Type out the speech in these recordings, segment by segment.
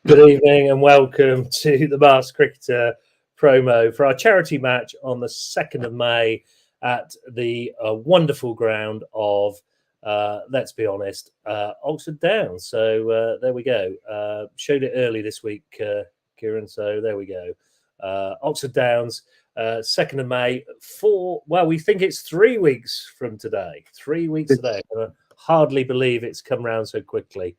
Good evening and welcome to the Masked Cricketer promo for our charity match on the 2nd of May at the wonderful ground of, let's be honest, Oxford Downs. So there we go. Showed it early this week, Kieran, so there we go. Oxford Downs, 2nd of May, we think it's 3 weeks from today. 3 weeks today. I hardly believe it's come round so quickly.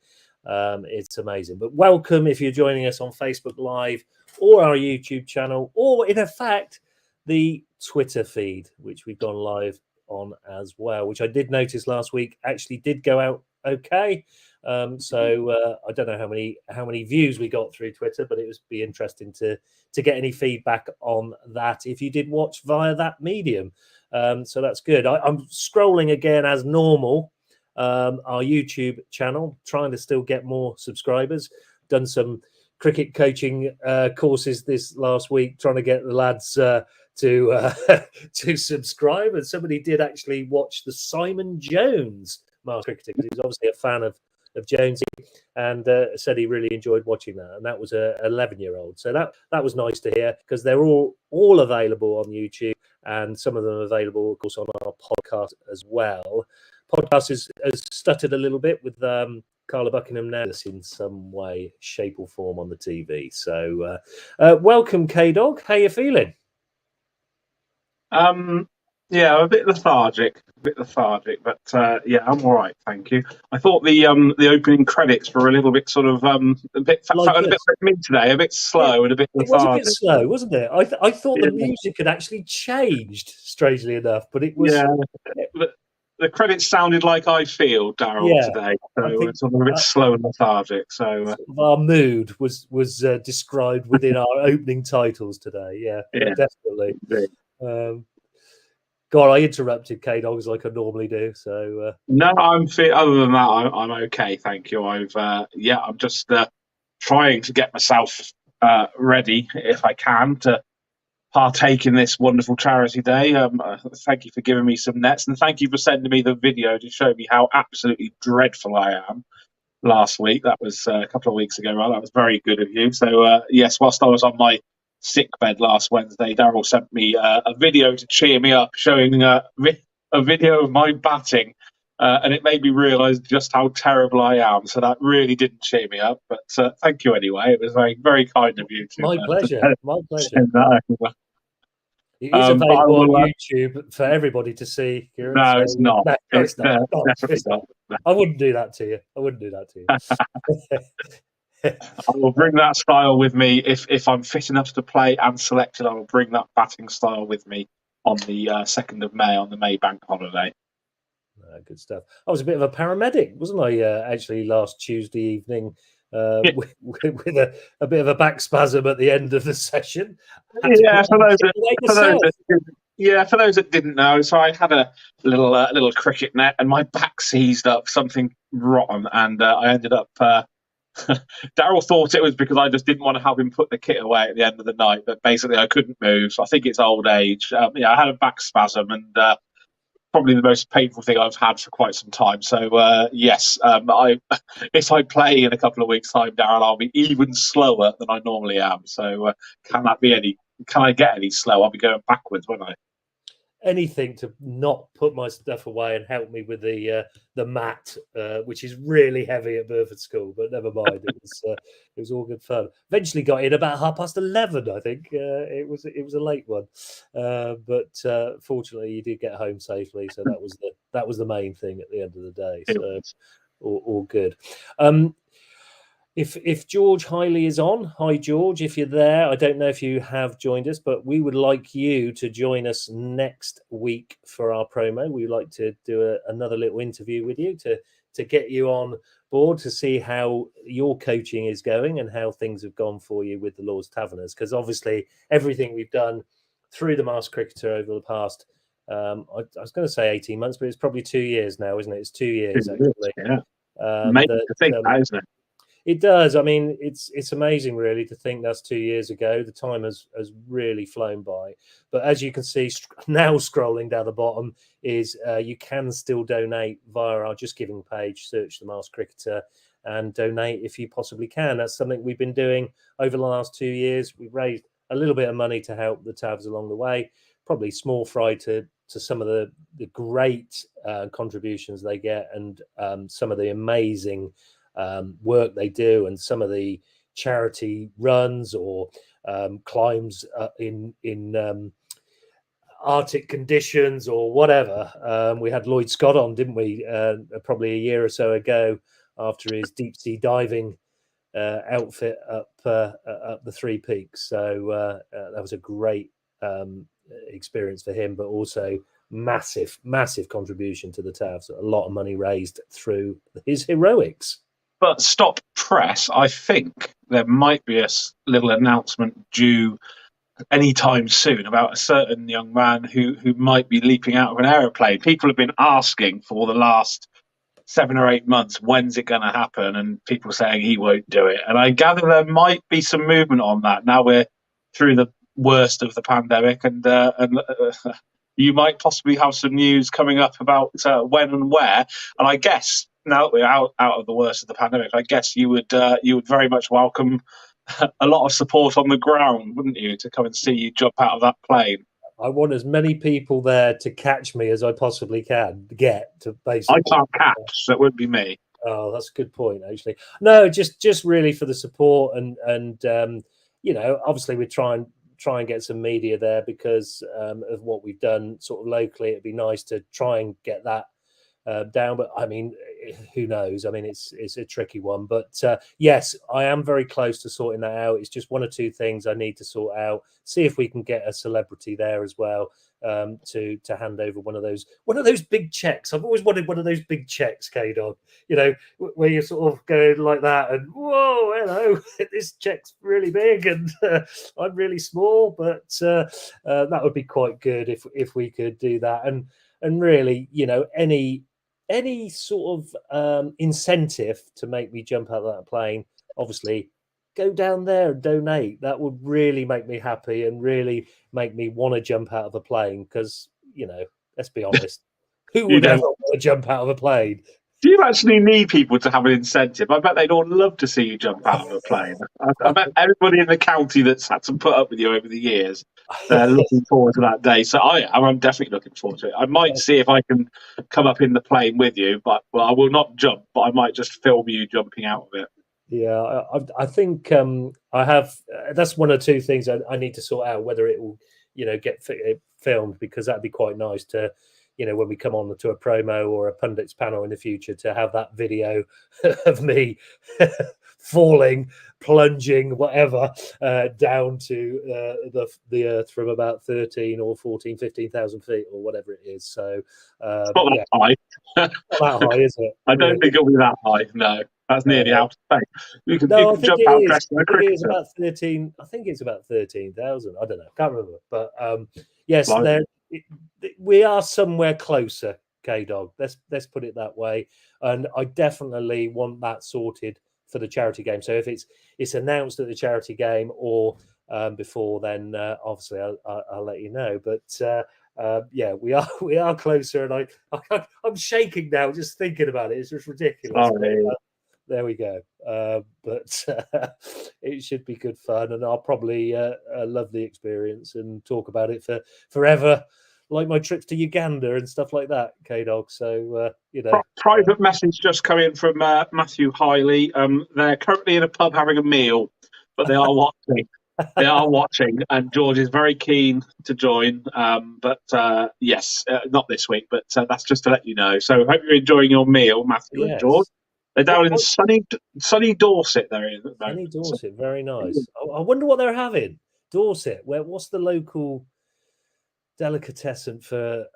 It's amazing. But welcome if you're joining us on Facebook Live or our YouTube channel, or in fact, the Twitter feed, which we've gone live on as well, which I did notice last week actually did go out okay. So I don't know how many views we got through Twitter, but it would be interesting to get any feedback on that if you did watch via that medium. So that's good. I'm scrolling again as normal. Our YouTube channel, trying to still get more subscribers. Done some cricket coaching courses this last week, trying to get the lads to subscribe. And somebody did actually watch the Simon Jones Masked Cricketer, because he's obviously a fan of Jonesy, and said he really enjoyed watching that. And that was a 11-year-old. So that was nice to hear, because they're all available on YouTube, and some of them are available, of course, on our podcast as well. Podcast has stuttered a little bit with Carla Buckingham now in some way, shape or form on the TV. So welcome, Kdog. How you feeling? Yeah, a bit lethargic, but yeah, I'm all right, thank you. I thought the opening credits were a little bit sort of a bit felt a bit like me today, a bit slow and a bit lethargic. It was a bit slow, wasn't it? I thought the music had actually changed, strangely enough, but it was. Yeah, the credits sounded like I feel, Daryl, today, so it's a bit slow and lethargic. So our mood was described within our opening titles today. Yeah, definitely. God, I interrupted Kdog like I normally do. So no, I'm fit. Other than that, I'm okay, thank you. I'm just trying to get myself ready, if I can, to partake in this wonderful charity day. Thank you for giving me some nets, and thank you for sending me the video to show me how absolutely dreadful I am last week. That was a couple of weeks ago, right? That was very good of you. So yes, whilst I was on my sick bed last Wednesday, Daryl sent me a video to cheer me up, showing a video of my batting, and it made me realise just how terrible I am. So that really didn't cheer me up, but thank you anyway. It was very, very kind of you to. My pleasure. My pleasure. Send that over. It is available on YouTube for everybody to see. Kieran, no, it's not. No, it's not. Definitely not. I wouldn't do that to you. I will bring that style with me if I'm fit enough to play and selected. I will bring that batting style with me on the 2nd of May on the May bank holiday. Good stuff. I was a bit of a paramedic, wasn't I? Actually, last Tuesday evening, with a bit of a back spasm at the end of the session. Yeah, for those that didn't know, so I had a little cricket net, and my back seized up something rotten, and I ended up. Daryl thought it was because I just didn't want to have him put the kit away at the end of the night, but basically I couldn't move. So I think it's old age. I had a back spasm, and probably the most painful thing I've had for quite some time. So yes, if I play in a couple of weeks' time, Daryl, I'll be even slower than I normally am. So can I get any slow? I'll be going backwards, won't I? Anything to not put my stuff away and help me with the mat, which is really heavy at Burford School, but never mind. It was all good fun. Eventually got in about 11:30, I think. It was a late one, but fortunately you did get home safely, so that was the main thing at the end of the day. So all good. If George Hiley is on, hi George, if you're there, I don't know if you have joined us, but we would like you to join us next week for our promo. We'd like to do another little interview with you to get you on board to see how your coaching is going and how things have gone for you with the Lord's Taverners, because obviously everything we've done through the Masked Cricketer over the past, I was going to say 18 months, but it's probably 2 years now, isn't it? It's 2 years, actually. Yeah. Amazing to think that, isn't it? It does. I mean, it's amazing, really, to think that's 2 years ago. The time has really flown by. But as you can see, now scrolling down the bottom is you can still donate via our Just Giving page. Search the Masked Cricketer, and donate if you possibly can. That's something we've been doing over the last 2 years. We've raised a little bit of money to help the Tavs along the way, probably small fry to some of the great contributions they get, and some of the amazing work they do, and some of the charity runs or climbs in Arctic conditions or whatever. We had Lloyd Scott on, didn't we, probably a year or so ago, after his deep sea diving outfit up the Three Peaks. So that was a great experience for him, but also massive contribution to the Tavs. A lot of money raised through his heroics. But stop press. I think there might be a little announcement due anytime soon about a certain young man who might be leaping out of an aeroplane. People have been asking for the last 7 or 8 months, when's it going to happen? And people saying he won't do it. And I gather there might be some movement on that. Now we're through the worst of the pandemic, and you might possibly have some news coming up about when and where. And I guess now that we're out of the worst of the pandemic, I guess you would very much welcome a lot of support on the ground, wouldn't you, to come and see you jump out of that plane? I want as many people there to catch me as I possibly can get to basically. I can't catch, so it wouldn't be me. Oh, that's a good point, actually. No, just really for the support, and obviously we try and get some media there because of what we've done sort of locally. It'd be nice to try and get that down, but I mean, who knows? I mean, it's a tricky one, but yes, I am very close to sorting that out. It's just one or two things I need to sort out. See if we can get a celebrity there as well to hand over one of those big checks. I've always wanted one of those big checks, Kdog. Where you sort of go like that, and whoa, hello, this check's really big, and I'm really small, but that would be quite good if we could do that, and really, any sort of incentive to make me jump out of that plane, obviously go down there and donate. That would really make me happy and really make me want to jump out of a plane because, let's be honest, who would ever want to jump out of a plane? Do you actually need people to have an incentive? I bet they'd all love to see you jump out of a plane. I bet everybody in the county that's had to put up with you over the years, they're looking forward to that day. So I'm definitely looking forward to it. I might see if I can come up in the plane with you, but I will not jump, but I might just film you jumping out of it. Yeah, I think I have. That's one or two things I need to sort out, whether it will, get filmed, because that'd be quite nice to, when we come on to a promo or a pundits panel in the future, to have that video of me falling, plunging, whatever, down to the earth from about 13 or 14, 15,000 feet or whatever it is. So it's not that high. Not that high, is it? I don't think it'll be that high. No, that's nearly out of space. You can jump out dressed like a cricketer. It is about 13. I think it's about 13,000. I don't know. Can't remember. But yes, we are somewhere closer, Kdog. Let's put it that way. And I definitely want that sorted for the charity game. So if it's announced at the charity game or before, then obviously I'll let you know. But yeah, we are closer, and I'm shaking now just thinking about it. It's just ridiculous. There we go. But it should be good fun, and I'll probably love the experience and talk about it for forever, like my trips to Uganda and stuff like that, Kdog. So private message just come in from Matthew Hiley. They're currently in a pub having a meal, but they are watching. They are watching, and George is very keen to join. But yes, not this week, but that's just to let you know. So hope you're enjoying your meal, Matthew and George. They're down in sunny Dorset. They're in. Sunny Dorset, very nice. I wonder what they're having. Dorset, what's the local delicatessen for?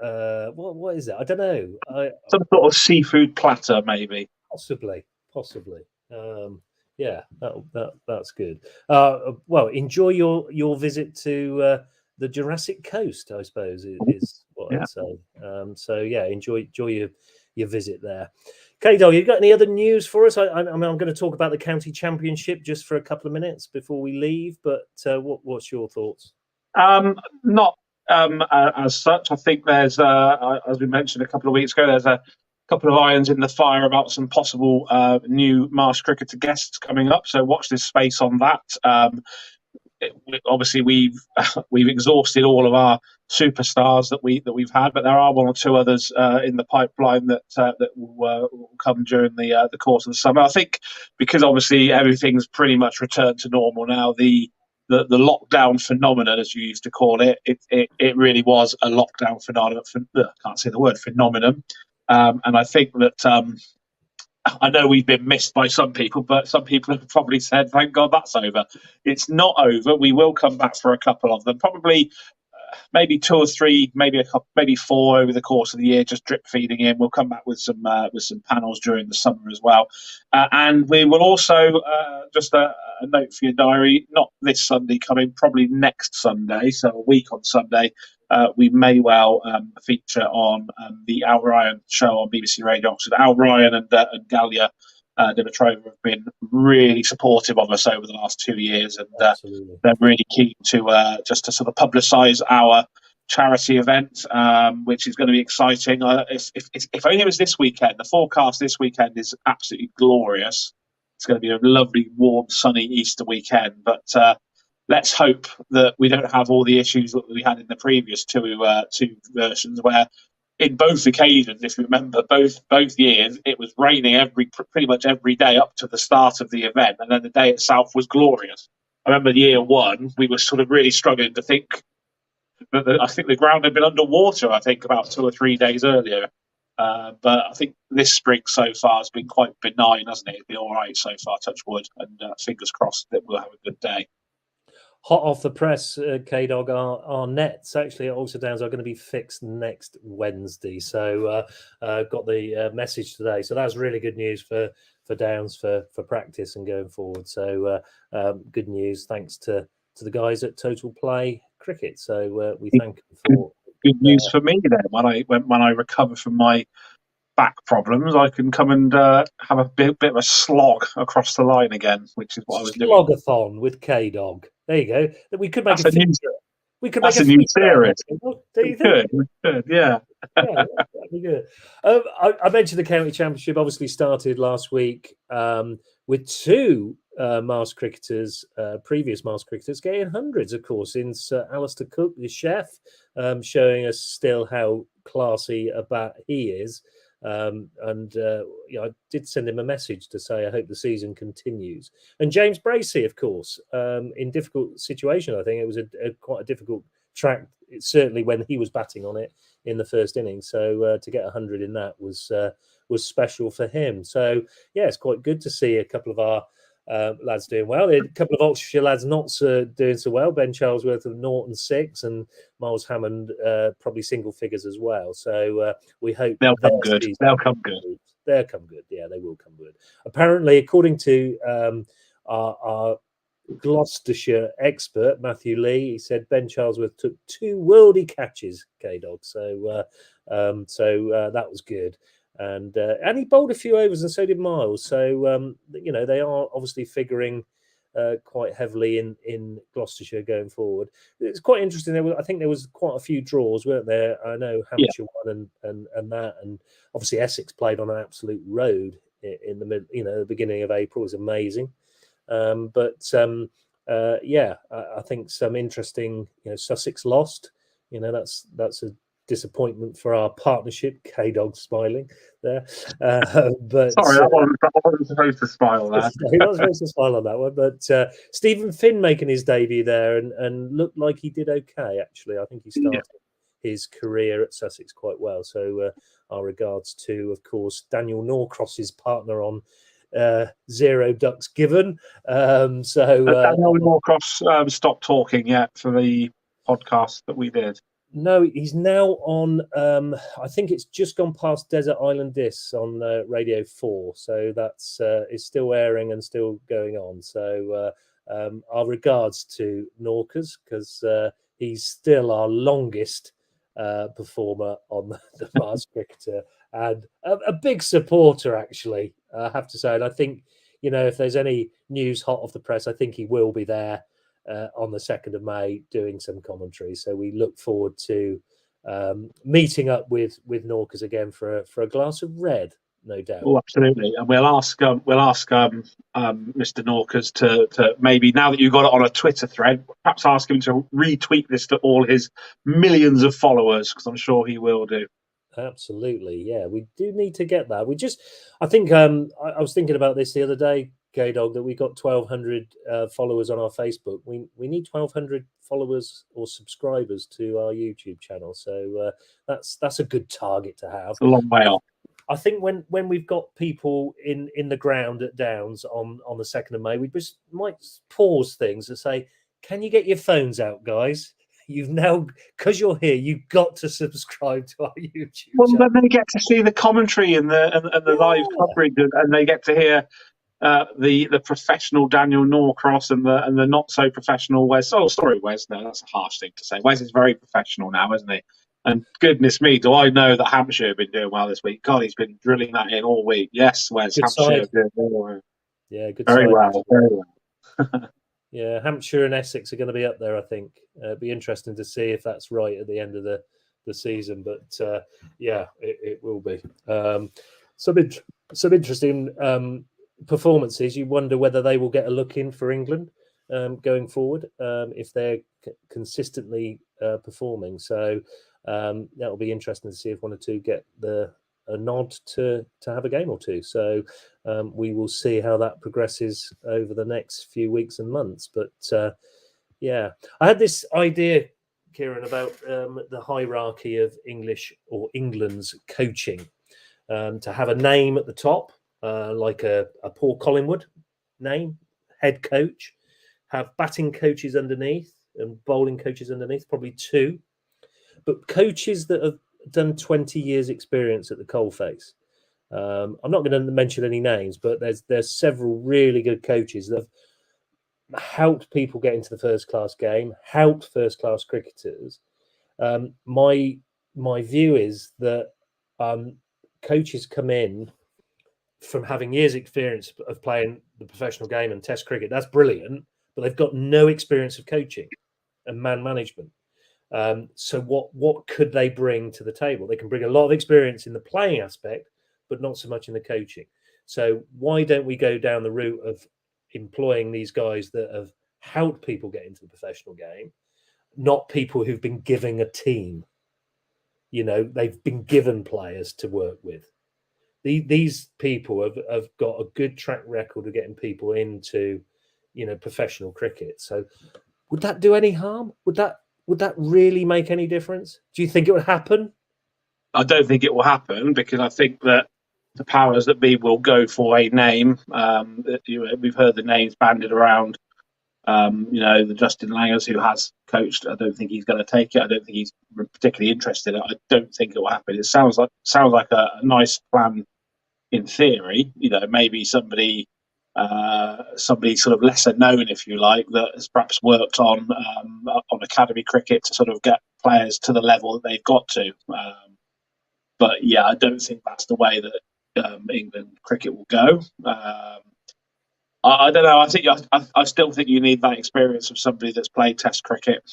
What is it? I don't know. Some sort of seafood platter, maybe. Possibly. Yeah, that's good. Well, enjoy your visit to the Jurassic Coast, I suppose is what I'd say. So yeah, enjoy your visit there. Kdog, you got any other news for us? I'm going to talk about the county championship just for a couple of minutes before we leave. But what's your thoughts? Not as such. I think there's, as we mentioned a couple of weeks ago, there's a couple of irons in the fire about some possible new Marsh cricketer guests coming up. So watch this space on that. Obviously, we've exhausted all of our superstars that we've had, but there are one or two others in the pipeline that will come during the course of the summer. I think because obviously everything's pretty much returned to normal now. The lockdown phenomenon, as you used to call it, it really was a lockdown phenomenon. I can't say the word phenomenon, and I think that. I know we've been missed by some people, but some people have probably said, "Thank God that's over." It's not over. We will come back for a couple of them, probably maybe 2 or 3, maybe a couple, maybe 4 over the course of the year, just drip feeding in. We'll come back with some panels during the summer as well, and we will also just a note for your diary. Not this Sunday coming, probably next Sunday, so a week on Sunday. We may well feature on the Al Ryan show on BBC Radio Oxford. Al Ryan and Galia Dimitrova have been really supportive of us over the last 2 years, and they're really keen to just to sort of publicise our charity event, which is going to be exciting. If only it was this weekend. The forecast this weekend is absolutely glorious. It's going to be a lovely, warm, sunny Easter weekend, but let's hope that we don't have all the issues that we had in the previous two versions, where in both occasions, if you remember, both years, it was raining pretty much every day up to the start of the event, and then the day itself was glorious. I remember year one, we were sort of really struggling to think that I think the ground had been underwater, I think, about 2 or 3 days earlier. But I think this spring so far has been quite benign, hasn't it? It's been all right so far, touch wood, and fingers crossed that we'll have a good day. Hot off the press, Kdog, our nets actually at Oxford Downs are going to be fixed next Wednesday. So got the message today. So that's really good news for Downs for practice and going forward. So good news, thanks to the guys at Total Play Cricket. So we thank them for good news for me then. When I recover from my back problems, I can come and have a bit of a slog across the line again, which is what I was doing. Slogathon with Kdog. There you go. We could make a new series. Do you think? We could, yeah. Yeah, that'd be good. I mentioned the county championship obviously started last week with 2 Mars cricketers, previous Mars cricketers, getting hundreds, of course, in Sir Alistair Cook, the chef, showing us still how classy a bat he is. I did send him a message to say I hope the season continues. And James Bracey, of course, in difficult situation. I think it was quite a difficult track, certainly when he was batting on it in the first innings. So to get 100 in that was special for him. So yeah, it's quite good to see a couple of our lads doing well. A couple of Oxfordshire lads not doing so well. Ben Charlesworth of Norton 6 and Miles Hammond probably single figures as well. So we hope they'll come good. They'll come good. They'll come good. Yeah, they will come good. Apparently, according to our Gloucestershire expert Matthew Lee, he said Ben Charlesworth took 2 worldy catches, Kdog. So that was good. And he bowled a few overs, and so did Miles. So they are obviously figuring quite heavily in Gloucestershire going forward. It's quite interesting. I think there was quite a few draws, weren't there? I know Hampshire won and that, and obviously Essex played on an absolute road in the the beginning of April. It was amazing. I think some interesting. Sussex lost. That's a disappointment for our partnership. Kdog smiling there, but sorry, I wasn't supposed to smile there. He wasn't supposed to smile on that one. But Stephen Finn making his debut there and looked like he did okay. Actually, I think he started his career at Sussex quite well. So our regards to, of course, Daniel Norcross's partner on 0 ducks given. Daniel Norcross stopped talking yet for the podcast that we did. No, he's now on. I think it's just gone past Desert Island Discs on Radio 4, so that's is still airing and still going on. So our regards to Norcas, because he's still our longest performer on the Mars Cricketer and a big supporter, actually. I have to say, and I think if there's any news hot off the press, I think he will be there on the 2nd of May doing some commentary. So we look forward to meeting up with Norkers again for a glass of red, no doubt. Oh, absolutely, and we'll ask Mr. Norkers to maybe, now that you've got it on a Twitter thread, perhaps ask him to retweet this to all his millions of followers, because I'm sure he will do. Absolutely, yeah, we do need to get that. I think I was thinking about this the other day, Kdog, that we got 1,200 followers on our Facebook. We need 1,200 followers or subscribers to our YouTube channel, so that's a good target to have. It's a long way off. I think when we've got people in the ground at Downs on the 2nd of May, we just might pause things and say, can you get your phones out, guys? You've now, because you're here, you've got to subscribe to our YouTube channel. Then they get to see the commentary and the live coverage, and they get to hear the professional Daniel Norcross and the not so professional Wes. Oh, sorry, Wes. No, that's a harsh thing to say. Wes is very professional now, isn't he? And goodness me, do I know that Hampshire have been doing well this week? God, he's been drilling that in all week. Yes, Wes, good Hampshire side. doing well. Yeah, good. Very side. well, very well. Yeah, Hampshire and Essex are going to be up there, I think. It'd be interesting to see if that's right at the end of the season. But yeah, it will be. Some interesting performances. You wonder whether they will get a look in for England going forward if they're consistently performing. So that'll be interesting to see if one or two get a nod to have a game or two. So we will see how that progresses over the next few weeks and months. But yeah, I had this idea, Kieran, about the hierarchy of English or England's coaching, to have a name at the top, like a Paul Collingwood name, head coach, have batting coaches underneath and bowling coaches underneath, probably two, but coaches that have done 20 years experience at the coalface. I'm not going to mention any names, but there's several really good coaches that have helped people get into the first class game, helped first class cricketers. My view is that coaches come in from having years experience of playing the professional game and test cricket. That's brilliant, but they've got no experience of coaching and man management. So what could they bring to the table? They can bring a lot of experience in the playing aspect, but not so much in the coaching. So why don't we go down the route of employing these guys that have helped people get into the professional game, not people who've been given a team? You know, they've been given players to work with. These people have got a good track record of getting people into, professional cricket. So would that do any harm? Would that really make any difference? Do you think it would happen? I don't think it will happen, because I think that the powers that be will go for a name. We've heard the names banded around. The Justin Langers, who has coached, I don't think he's going to take it. I don't think he's particularly interested. I don't think it will happen. It sounds like a nice plan in theory. Maybe somebody sort of lesser known, if you like, that has perhaps worked on academy cricket to sort of get players to the level that they've got to. But yeah, I don't think that's the way that England cricket will go. I don't know. I still think you need that experience of somebody that's played Test cricket.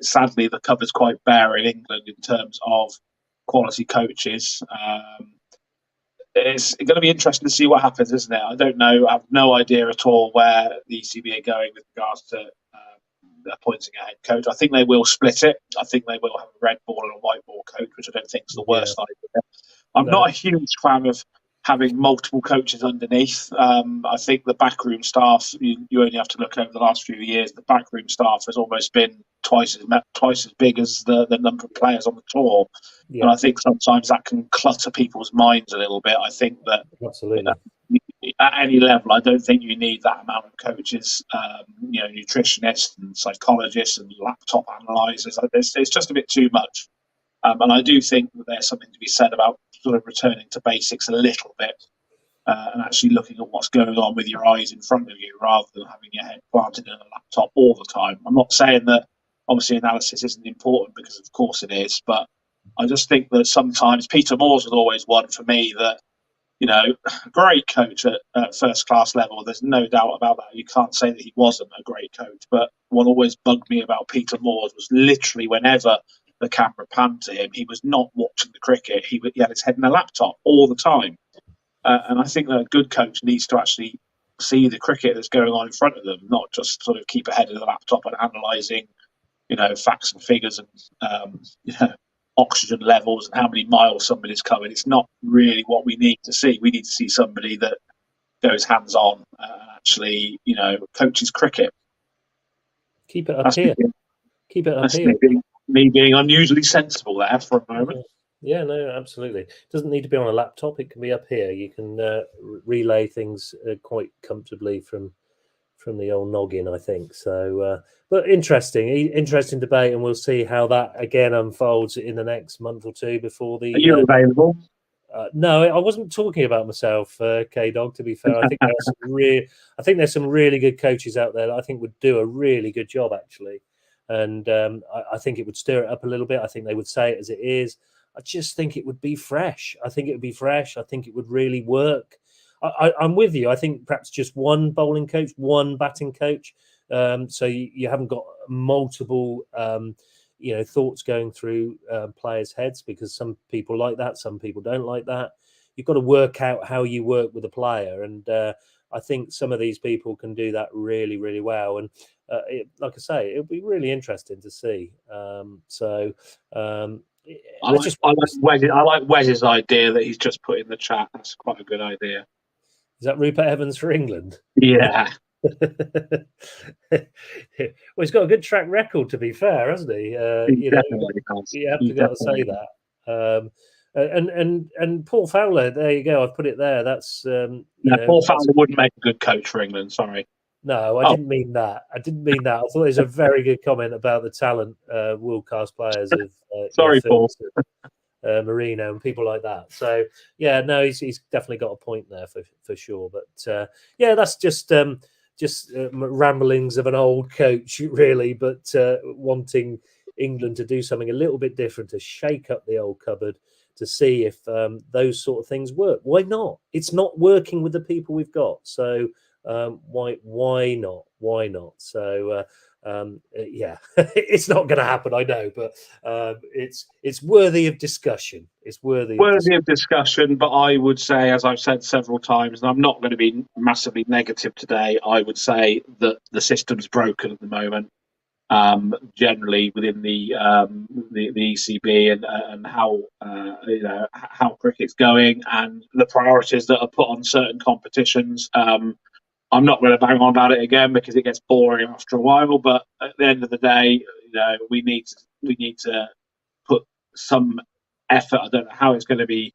Sadly, the cover's quite bare in England in terms of quality coaches. It's going to be interesting to see what happens, isn't it? I don't know. I have no idea at all where the ECB are going with regards to appointing a head coach. I think they will split it. I think they will have a red ball and a white ball coach, which I don't think is the worst idea. I'm not a huge fan of having multiple coaches underneath. I think the backroom staff, you only have to look over the last few years, the backroom staff has almost been twice as big as the number of players on the tour. Yeah. And I think sometimes that can clutter people's minds a little bit. I think that absolutely. At any level, I don't think you need that amount of coaches, nutritionists and psychologists and laptop analysers. It's just a bit too much. And I do think that there's something to be said about sort of returning to basics a little bit and actually looking at what's going on with your eyes in front of you rather than having your head planted in a laptop all the time. I'm not saying that obviously analysis isn't important, because of course it is, but I just think that sometimes Peter Moores was always one for me that, great coach at first class level. There's no doubt about that. You can't say that he wasn't a great coach. But what always bugged me about Peter Moores was literally whenever the camera panned to him, he was not watching the cricket. He had his head in a laptop all the time. And I think that a good coach needs to actually see the cricket that's going on in front of them, not just sort of keep ahead of the laptop and analysing, facts and figures and oxygen levels and how many miles somebody's covered. It's not really what we need to see. We need to see somebody that goes hands on and actually, coaches cricket. Keep it up here. Keep it up here. Me being unusually sensible there for a moment. Yeah, no, absolutely. It doesn't need to be on a laptop. It can be up here. You can relay things quite comfortably from the old noggin, I think. So, but interesting debate, and we'll see how that again unfolds in the next month or two before the. Are you available? No, I wasn't talking about myself, Kdog. To be fair, I think there's some really good coaches out there that I think would do a really good job actually, and I think it would stir it up a little bit. I think they would say it as it is. I just think it would be fresh. I think it would be fresh. I think it would really work. I'm with you. I think perhaps just one bowling coach, one batting coach, so you haven't got multiple, thoughts going through players' heads, because some people like that, some people don't like that. You've got to work out how you work with a player, and I think some of these people can do that really, really well. And like I say, it'll be really interesting to see. I like Wes's idea that he's just put in the chat. That's quite a good idea. Is that Rupert Evans for England? Yeah. Well, he's got a good track record, to be fair, hasn't he? You have to say that. And Paul Fowler, there you go. I've put it there. That's Paul Fowler wouldn't make a good coach for England. Sorry. No, I didn't mean that. I thought it was a very good comment about the talent, world-class players of sorry, Paul. Marino and people like that. So yeah, no, he's definitely got a point there for sure. But that's just ramblings of an old coach, really. But wanting England to do something a little bit different, to shake up the old cupboard, to see if those sort of things work. Why not? It's not working with the people we've got, so. Why not? So it's not going to happen, I know, but it's worthy of discussion. It's worthy of discussion. But I would say, as I've said several times, and I'm not going to be massively negative today, I would say that the system's broken at the moment. Generally within the ECB and how how cricket's going and the priorities that are put on certain competitions. I'm not going to bang on about it again because it gets boring after a while. But at the end of the day, we need to put some effort. I don't know how it's going to be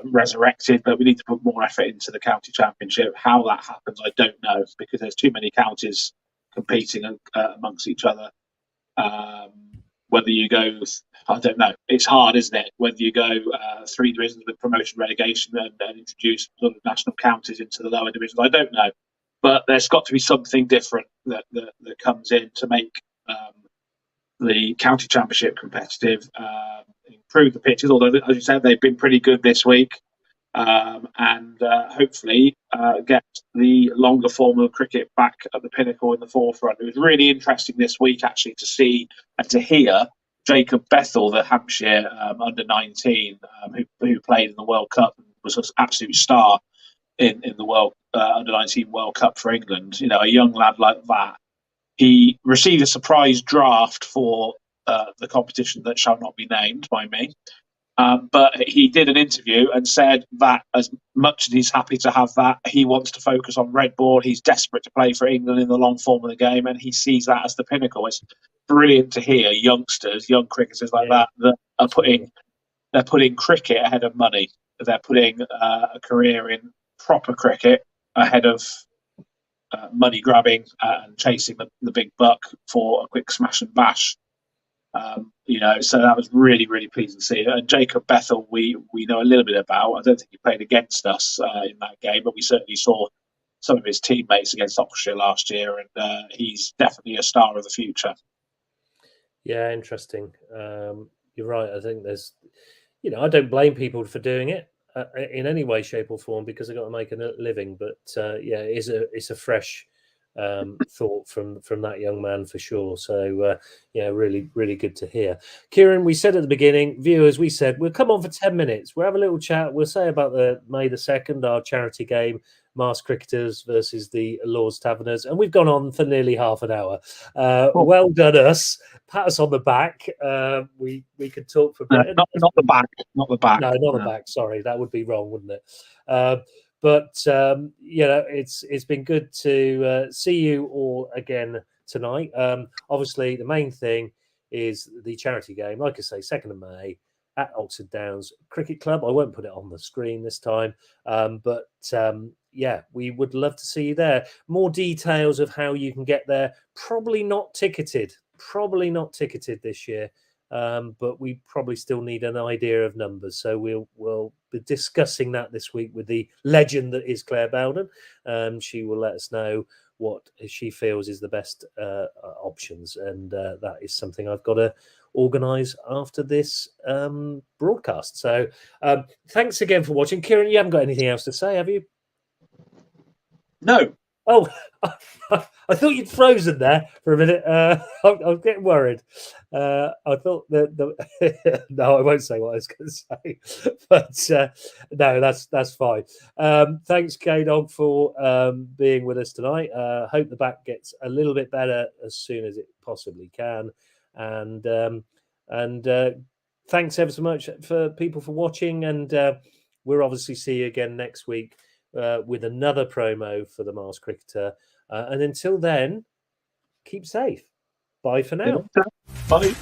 resurrected, but we need to put more effort into the county championship. How that happens, I don't know, because there's too many counties competing amongst each other. Whether you go, I don't know. It's hard, isn't it? Whether you go 3 divisions with promotion relegation and introduce sort of national counties into the lower divisions, I don't know. But there's got to be something different that comes in to make the county championship competitive, improve the pitches. Although, as you said, they've been pretty good this week. And hopefully get the longer form of cricket back at the pinnacle in the forefront. It was really interesting this week, actually, to see and to hear Jacob Bethell, the Hampshire under-19, who played in the World Cup and was an absolute star in the World under-19 World Cup for England. A young lad like that. He received a surprise draft for the competition that shall not be named by me. But he did an interview and said that as much as he's happy to have that, he wants to focus on red ball. He's desperate to play for England in the long form of the game, and he sees that as the pinnacle. It's brilliant to hear young cricketers like that are putting cricket ahead of money. They're putting a career in proper cricket ahead of money grabbing and chasing the big buck for a quick smash and bash. So that was really, really pleasing to see. And Jacob Bethell, we know a little bit about. I don't think he played against us in that game, but we certainly saw some of his teammates against Oxfordshire last year, and he's definitely a star of the future. Yeah, interesting. You're right. I think there's, I don't blame people for doing it in any way, shape, or form because they've got to make a living. But it's a fresh thought from that young man for sure. So yeah, really, really good to hear. Kieran, we said at the beginning, viewers, we said we'll come on for 10 minutes. We'll have a little chat. We'll say about the May the 2nd, our charity game, Masked Cricketers versus the Lords Taverners, and we've gone on for nearly half an hour. Well done, us. Pat us on the back. We could talk for a bit. Not the back, not the back. No, not the back. Sorry, that would be wrong, wouldn't it? But you know, it's been good to see you all again tonight. Obviously, the main thing is the charity game. Like I say, 2nd of May at Oxford Downs Cricket Club. I won't put it on the screen this time, but yeah, we would love to see you there. More details of how you can get there. Probably not ticketed. Probably not ticketed this year. But we probably still need an idea of numbers. So we'll be discussing that this week with the legend that is Claire Bowden. She will let us know what she feels is the best options. And that is something I've got to organise after this broadcast. So thanks again for watching. Kieran, you haven't got anything else to say, have you? No. Oh, I thought you'd frozen there for a minute. I'm getting worried. I thought that no, I won't say what I was going to say, but no, that's fine. Thanks, Kdog, for being with us tonight. Hope the back gets a little bit better as soon as it possibly can, and thanks ever so much for people for watching, and we'll obviously see you again next week. With another promo for the Masked Cricketer. And until then, keep safe. Bye for now. Bye.